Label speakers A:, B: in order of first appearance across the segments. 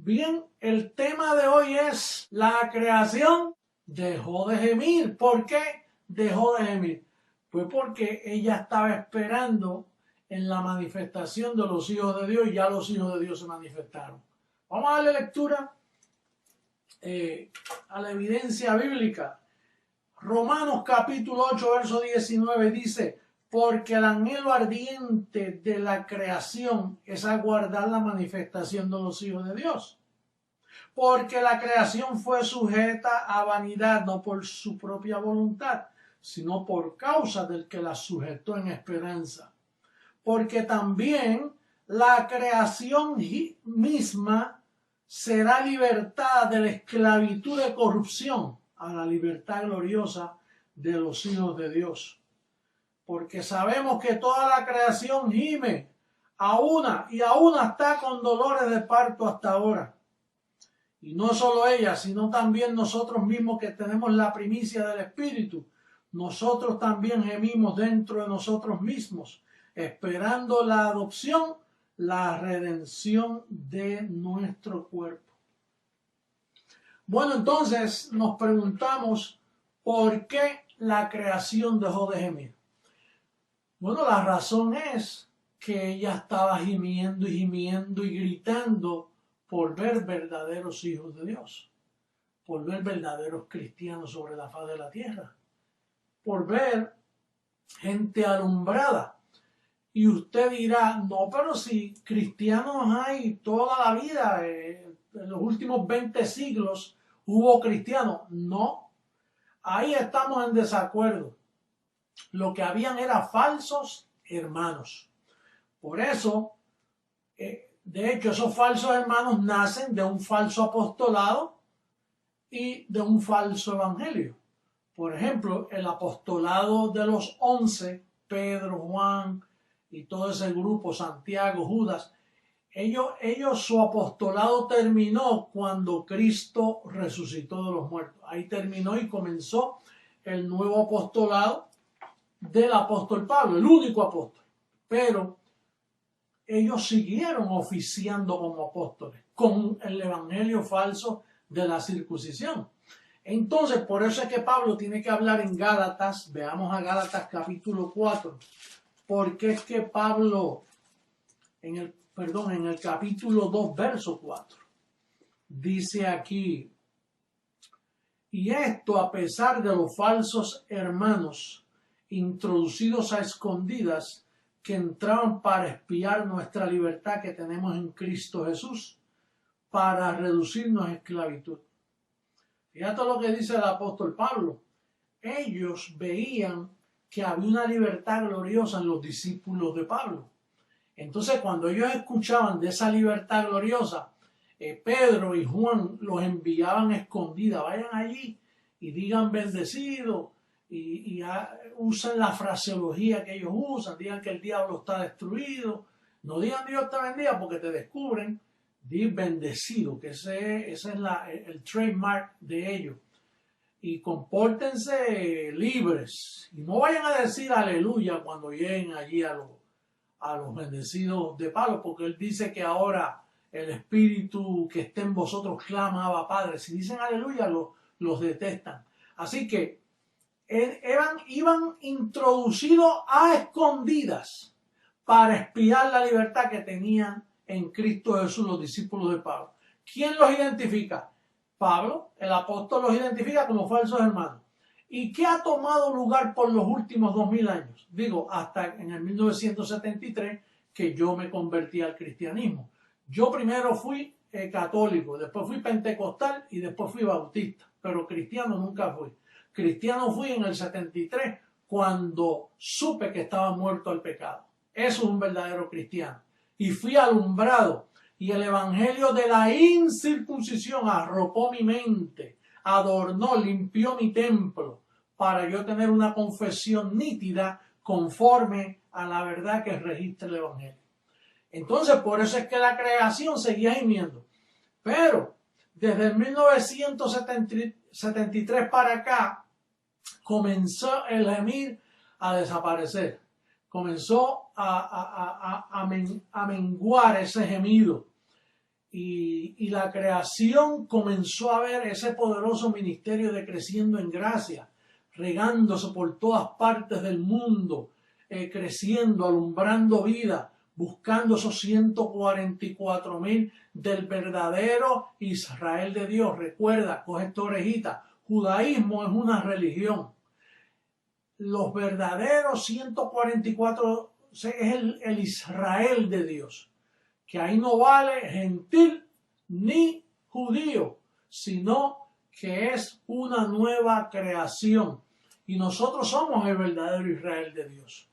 A: Bien, el tema de hoy es la creación dejó de gemir. ¿Por qué dejó de gemir? Pues porque ella estaba esperando en la manifestación de los hijos de Dios y ya los hijos de Dios se manifestaron. Vamos a darle lectura a la evidencia bíblica. Romanos capítulo 8, verso 19 dice: porque el anhelo ardiente de la creación es aguardar la manifestación de los hijos de Dios. Porque la creación fue sujeta a vanidad, no por su propia voluntad, sino por causa del que la sujetó en esperanza. Porque también la creación misma será libertada de la esclavitud de corrupción a la libertad gloriosa de los hijos de Dios. Porque sabemos que toda la creación gime a una está con dolores de parto hasta ahora. Y no solo ella, sino también nosotros mismos que tenemos la primicia del Espíritu. Nosotros también gemimos dentro de nosotros mismos, esperando la adopción, la redención de nuestro cuerpo. Bueno, entonces nos preguntamos, ¿por qué la creación dejó de gemir? Bueno, la razón es que ella estaba gimiendo y gimiendo y gritando por ver verdaderos hijos de Dios, por ver verdaderos cristianos sobre la faz de la tierra, por ver gente alumbrada. Y usted dirá, no, pero si cristianos hay toda la vida, en los últimos 20 siglos hubo cristianos. No, ahí estamos en desacuerdo. Lo que habían eran falsos hermanos. Por eso, de hecho, esos falsos hermanos nacen de un falso apostolado y de un falso evangelio. Por ejemplo, el apostolado de los 11, Pedro, Juan y todo ese grupo, Santiago, Judas, ellos su apostolado terminó cuando Cristo resucitó de los muertos. Ahí terminó y comenzó el nuevo apostolado del apóstol Pablo, el único apóstol. Pero ellos siguieron oficiando como apóstoles con el evangelio falso de la circuncisión. Entonces, por eso es que Pablo tiene que hablar en Gálatas. Veamos a Gálatas capítulo 4. Porque es que Pablo, en el capítulo 2, verso 4, dice aquí: y esto a pesar de los falsos hermanos introducidos a escondidas que entraban para espiar nuestra libertad que tenemos en Cristo Jesús, para reducirnos a esclavitud. Fíjate lo que dice el apóstol Pablo. Ellos veían que había una libertad gloriosa en los discípulos de Pablo. Entonces, cuando ellos escuchaban de esa libertad gloriosa, Pedro y Juan los enviaban escondidas. Vayan allí y digan bendecido y usen la fraseología que ellos usan. Digan que el diablo está destruido. No digan Dios te bendiga porque te descubren. Di bendecido, que ese es el trademark de ellos. Y compórtense libres. Y no vayan a decir aleluya cuando lleguen allí a los bendecidos de Pablo, porque él dice que ahora el Espíritu que esté en vosotros clama Abba Padre. Si dicen aleluya, los detestan. Así que iban introducidos a escondidas para espiar la libertad que tenían en Cristo Jesús los discípulos de Pablo. ¿Quién los identifica? Pablo, el apóstol, los identifica como falsos hermanos. ¿Y qué ha tomado lugar por los últimos 2000 años? Digo, hasta en el 1973, que yo me convertí al cristianismo. Yo primero fui católico, después fui pentecostal y después fui bautista, pero cristiano nunca fui. Cristiano fui en el 73, cuando supe que estaba muerto al pecado. Eso es un verdadero cristiano. Y fui alumbrado. Y el evangelio de la incircuncisión arropó mi mente, adornó, limpió mi templo, para yo tener una confesión nítida conforme a la verdad que registra el evangelio. Entonces, por eso es que la creación seguía gimiendo. Pero desde el 1973 para acá, comenzó el gemir a desaparecer. Comenzó a menguar ese gemido. y la creación comenzó a ver ese poderoso ministerio de creciendo en gracia, regándose por todas partes del mundo, creciendo, alumbrando vida, buscando esos 144,000 del verdadero Israel de Dios. Recuerda, coge esta orejita, judaísmo es una religión. Los verdaderos 144 es el Israel de Dios, que ahí no vale gentil ni judío, sino que es una nueva creación. Y nosotros somos el verdadero Israel de Dios.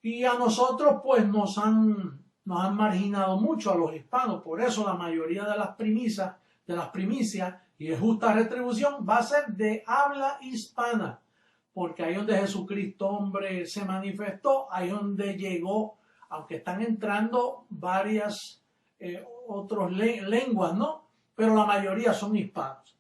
A: Y a nosotros pues nos han marginado mucho a los hispanos. Por eso la mayoría de las primicias y de justa retribución va a ser de habla hispana. Porque ahí donde Jesucristo, hombre, se manifestó, ahí donde llegó, aunque están entrando varias otras lenguas, ¿no? Pero la mayoría son hispanos.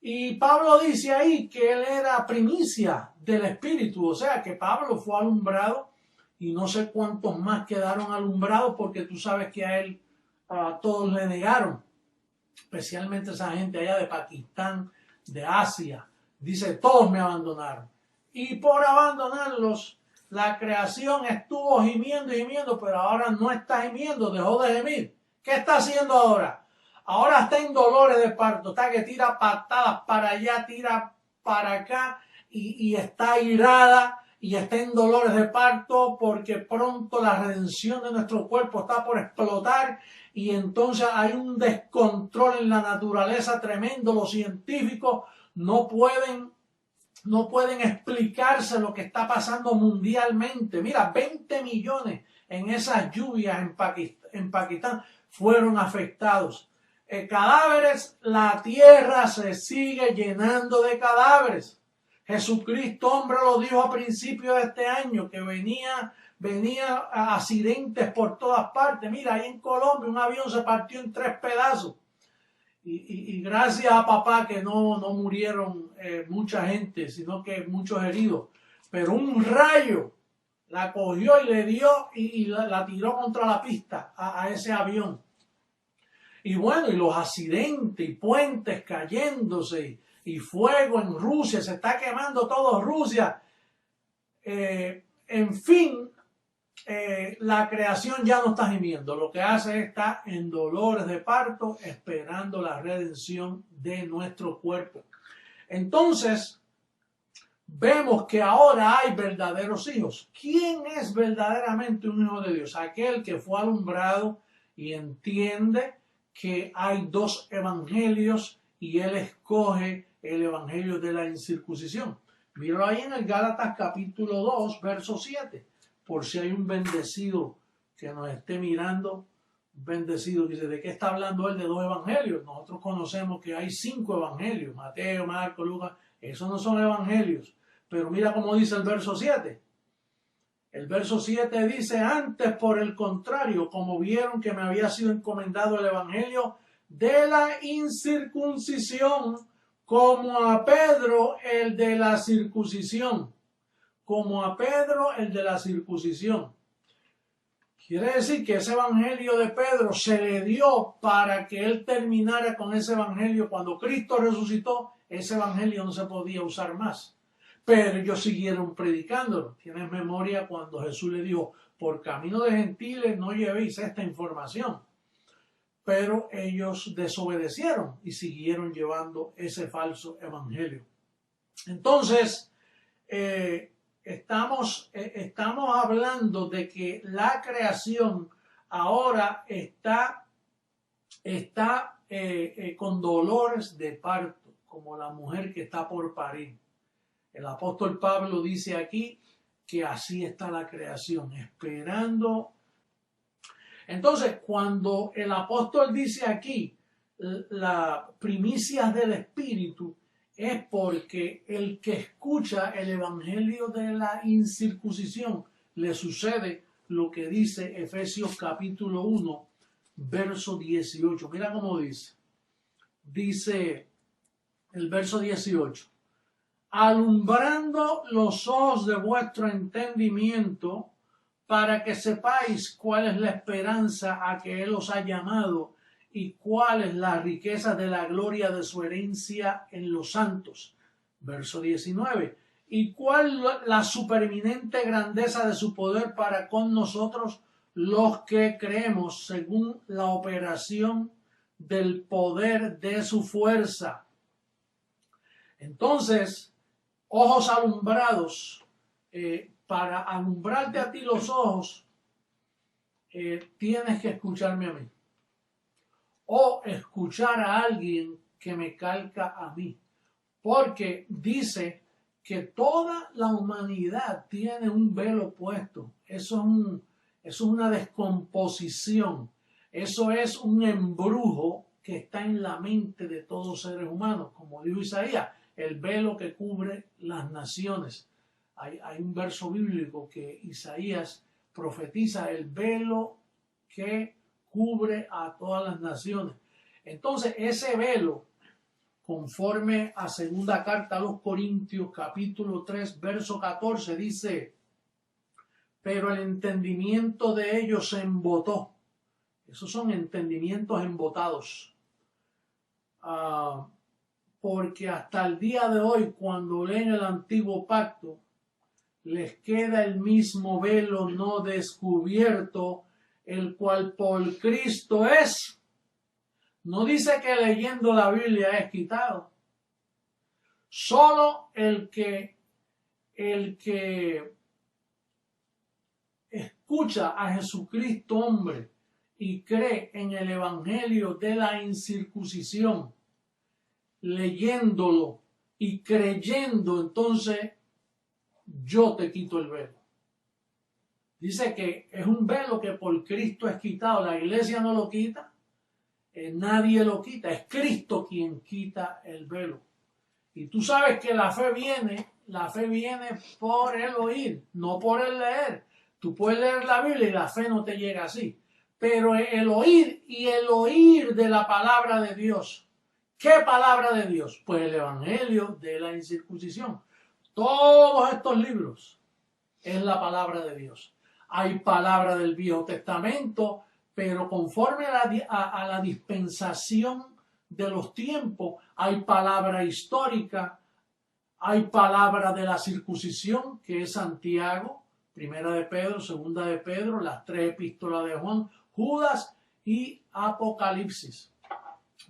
A: Y Pablo dice ahí que él era primicia del Espíritu, o sea que Pablo fue alumbrado y no sé cuántos más quedaron alumbrados porque tú sabes que a él todos le negaron, especialmente esa gente allá de Pakistán, de Asia. Dice, todos me abandonaron. Y por abandonarlos, la creación estuvo gimiendo y gimiendo, pero ahora no está gimiendo, dejó de gemir. ¿Qué está haciendo ahora? Ahora está en dolores de parto, está que tira patadas para allá, tira para acá y está irada y está en dolores de parto porque pronto la redención de nuestro cuerpo está por explotar y entonces hay un descontrol en la naturaleza tremendo. Los científicos no pueden explicarse lo que está pasando mundialmente. Mira, 20 millones en esas lluvias en Pakistán fueron afectados. Cadáveres, la tierra se sigue llenando de cadáveres. Jesucristo, hombre, lo dijo a principios de este año, que venía accidentes por todas partes. Mira, ahí en Colombia un avión se partió en 3 pedazos. Y gracias a papá que no murieron mucha gente, sino que muchos heridos. Pero un rayo la cogió y le dio y la tiró contra la pista a ese avión. Y bueno, y los accidentes y puentes cayéndose y fuego en Rusia, se está quemando todo Rusia. En fin, la creación ya no está gimiendo, lo que hace está en dolores de parto, esperando la redención de nuestro cuerpo. Entonces, vemos que ahora hay verdaderos hijos. ¿Quién es verdaderamente un hijo de Dios? Aquel que fue alumbrado y entiende que hay 2 evangelios y él escoge el evangelio de la incircuncisión. Míralo ahí en el Gálatas capítulo 2, verso 7. Por si hay un bendecido que nos esté mirando, bendecido, dice, ¿de qué está hablando él de 2 evangelios? Nosotros conocemos que hay 5 evangelios, Mateo, Marcos, Lucas, esos no son evangelios. Pero mira cómo dice el verso 7. El verso 7 dice, antes por el contrario, como vieron que me había sido encomendado el evangelio de la incircuncisión, como a Pedro el de la circuncisión. Como a Pedro el de la circuncisión. Quiere decir que ese evangelio de Pedro se le dio para que él terminara con ese evangelio. Cuando Cristo resucitó, ese evangelio no se podía usar más. Pero ellos siguieron predicándolo. ¿Tienes memoria cuando Jesús le dijo, por camino de gentiles no llevéis esta información? Pero ellos desobedecieron y siguieron llevando ese falso evangelio. Entonces, estamos hablando de que la creación ahora está con dolores de parto, como la mujer que está por parir. El apóstol Pablo dice aquí que así está la creación, esperando. Entonces, cuando el apóstol dice aquí las primicias del Espíritu, es porque el que escucha el evangelio de la incircuncisión le sucede lo que dice Efesios capítulo 1, verso 18. Mira cómo dice. Dice el verso 18. Alumbrando los ojos de vuestro entendimiento, para que sepáis cuál es la esperanza a que Él os ha llamado y cuáles las riquezas de la gloria de su herencia en los santos. Verso 19. Y cuál la supereminente grandeza de su poder para con nosotros los que creemos según la operación del poder de su fuerza. Entonces, ojos alumbrados, para alumbrarte a ti los ojos, tienes que escucharme a mí. O escuchar a alguien que me calca a mí. Porque dice que toda la humanidad tiene un velo puesto. Eso es una descomposición. Eso es un embrujo que está en la mente de todos los seres humanos. Como dijo Isaías, el velo que cubre las naciones. Hay un verso bíblico que Isaías profetiza el velo que cubre a todas las naciones. Entonces, ese velo, conforme a segunda carta a los Corintios, capítulo 3, verso 14, dice, pero el entendimiento de ellos se embotó. Esos son entendimientos embotados. Porque hasta el día de hoy, cuando leen el antiguo pacto, les queda el mismo velo no descubierto, el cual por Cristo es. No dice que leyendo la Biblia es quitado. Solo el que escucha a Jesucristo hombre y cree en el evangelio de la incircuncisión, leyéndolo y creyendo, entonces yo te quito el velo. Dice que es un velo que por Cristo es quitado. La iglesia no lo quita, nadie lo quita, es Cristo quien quita el velo. Y tú sabes que la fe viene por el oír, no por el leer. Tú puedes leer la Biblia y la fe no te llega así. Pero el oír y el oír de la palabra de Dios. ¿Qué palabra de Dios? Pues el evangelio de la incircuncisión. Todos estos libros es la palabra de Dios. Hay palabra del Viejo Testamento, pero conforme a la dispensación de los tiempos, hay palabra histórica, hay palabra de la circuncisión, que es Santiago, Primera de Pedro, Segunda de Pedro, las 3 epístolas de Juan, Judas y Apocalipsis.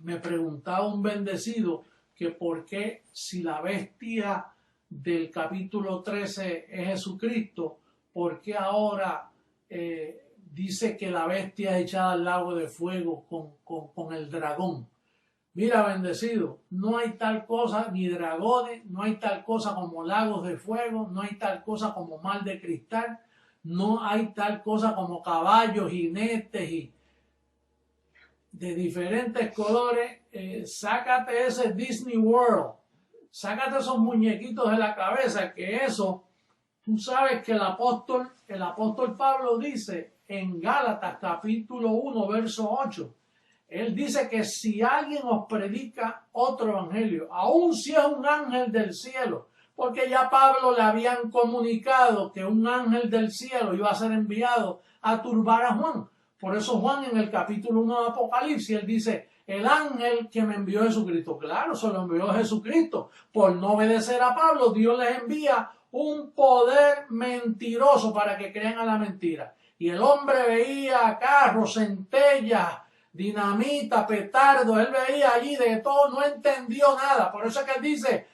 A: Me preguntaba un bendecido que por qué, si la bestia del capítulo 13 es Jesucristo, ¿por qué ahora dice que la bestia es echada al lago de fuego con el dragón? Mira, bendecido, no hay tal cosa ni dragones, no hay tal cosa como lagos de fuego, no hay tal cosa como mar de cristal, no hay tal cosa como caballos, jinetes y de diferentes colores. Sácate ese Disney World, sácate esos muñequitos de la cabeza, que eso, tú sabes que el apóstol Pablo dice en Gálatas capítulo 1, verso 8, él dice que si alguien os predica otro evangelio, aun si es un ángel del cielo, porque ya Pablo le habían comunicado que un ángel del cielo iba a ser enviado a turbar a Juan. Por eso Juan en el capítulo 1 de Apocalipsis, él dice, el ángel que me envió Jesucristo. Claro, se lo envió Jesucristo. Por no obedecer a Pablo, Dios les envía un poder mentiroso para que crean a la mentira. Y el hombre veía carros, centellas, dinamita, petardo, él veía allí de todo, no entendió nada. Por eso es que él dice,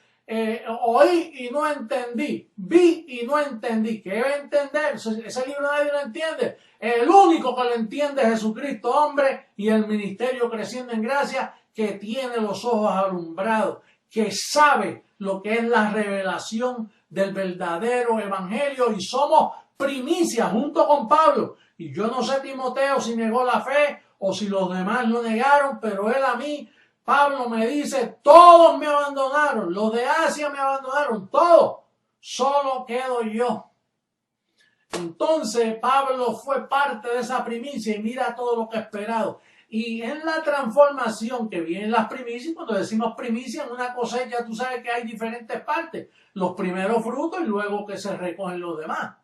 A: oí y no entendí, vi y no entendí. ¿Qué va a entender? Ese libro nadie lo entiende. El único que lo entiende es Jesucristo, hombre, y el ministerio creciendo en gracia, que tiene los ojos alumbrados, que sabe lo que es la revelación del verdadero evangelio, y somos primicia junto con Pablo. Y yo no sé Timoteo si negó la fe o si los demás lo negaron, pero él a mí, Pablo me dice, todos me abandonaron, los de Asia me abandonaron, todos, solo quedo yo. Entonces Pablo fue parte de esa primicia y mira todo lo que ha esperado. Y en la transformación que vienen las primicias, cuando decimos primicia en una cosecha, tú sabes que hay diferentes partes, los primeros frutos y luego que se recogen los demás.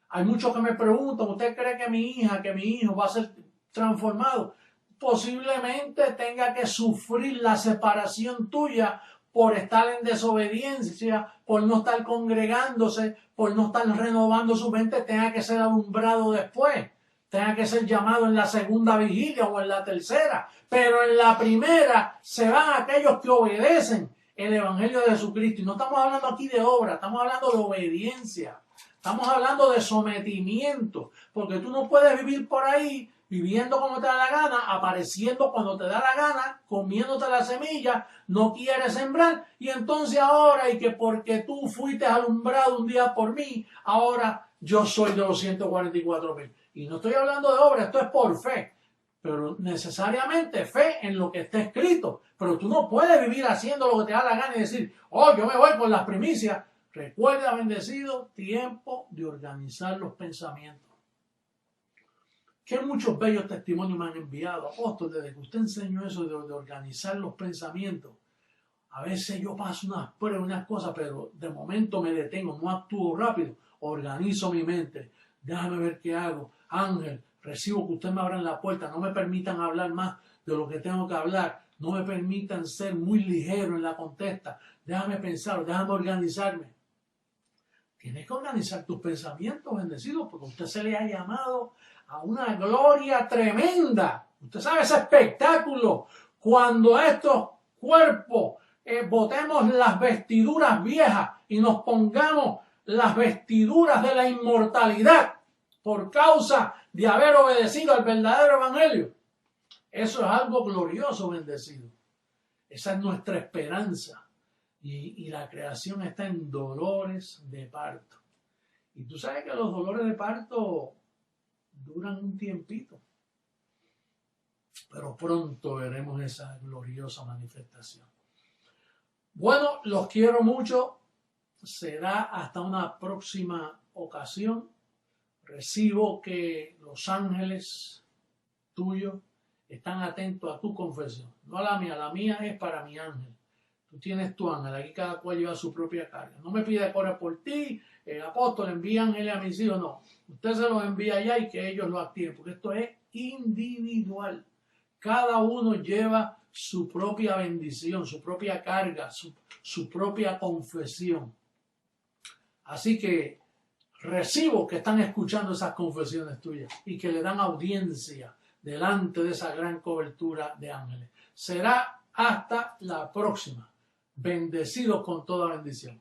A: Hay muchos que me preguntan, ¿usted cree que mi hija, que mi hijo va a ser transformado? posiblemente tenga que sufrir la separación tuya por estar en desobediencia, por no estar congregándose, por no estar renovando su mente, tenga que ser alumbrado después, tenga que ser llamado en la segunda vigilia o en la tercera, pero en la primera se van aquellos que obedecen el Evangelio de Jesucristo. Y no estamos hablando aquí de obra, estamos hablando de obediencia, estamos hablando de sometimiento, porque tú no puedes vivir por ahí viviendo como te da la gana, apareciendo cuando te da la gana, comiéndote la semilla, no quieres sembrar, y entonces ahora, y que porque tú fuiste alumbrado un día por mí, ahora yo soy de los 144,000. Y no estoy hablando de obra, esto es por fe, pero necesariamente fe en lo que está escrito. Pero tú no puedes vivir haciendo lo que te da la gana y decir, oh, yo me voy por las primicias. Recuerda, bendecido, tiempo de organizar los pensamientos. Que muchos bellos testimonios me han enviado, apóstol, desde que usted enseñó eso de organizar los pensamientos. A veces yo paso unas pruebas, unas cosas, pero de momento me detengo, no actúo rápido, organizo mi mente, déjame ver qué hago. Ángel, recibo que usted me abra la puerta, no me permitan hablar más de lo que tengo que hablar, no me permitan ser muy ligero en la contesta, déjame pensar, déjame organizarme. Tienes que organizar tus pensamientos, bendecidos, porque usted se le ha llamado a una gloria tremenda. Usted sabe ese espectáculo cuando estos cuerpos botemos las vestiduras viejas y nos pongamos las vestiduras de la inmortalidad por causa de haber obedecido al verdadero evangelio. Eso es algo glorioso, bendecido. Esa es nuestra esperanza. Y la creación está en dolores de parto. Y tú sabes que los dolores de parto duran un tiempito. Pero pronto veremos esa gloriosa manifestación. Bueno, los quiero mucho. Será hasta una próxima ocasión. Recibo que los ángeles tuyos están atentos a tu confesión. No a la mía es para mi ángel. Tú tienes tu ángel, aquí cada cual lleva su propia carga. No me pide que ore por ti, el apóstol envía ángeles a mis hijos, no. Usted se los envía allá y que ellos lo activen, porque esto es individual. Cada uno lleva su propia bendición, su propia carga, su propia confesión. Así que recibo que están escuchando esas confesiones tuyas y que le dan audiencia delante de esa gran cobertura de ángeles. Será hasta la próxima. Bendecidos con toda bendición.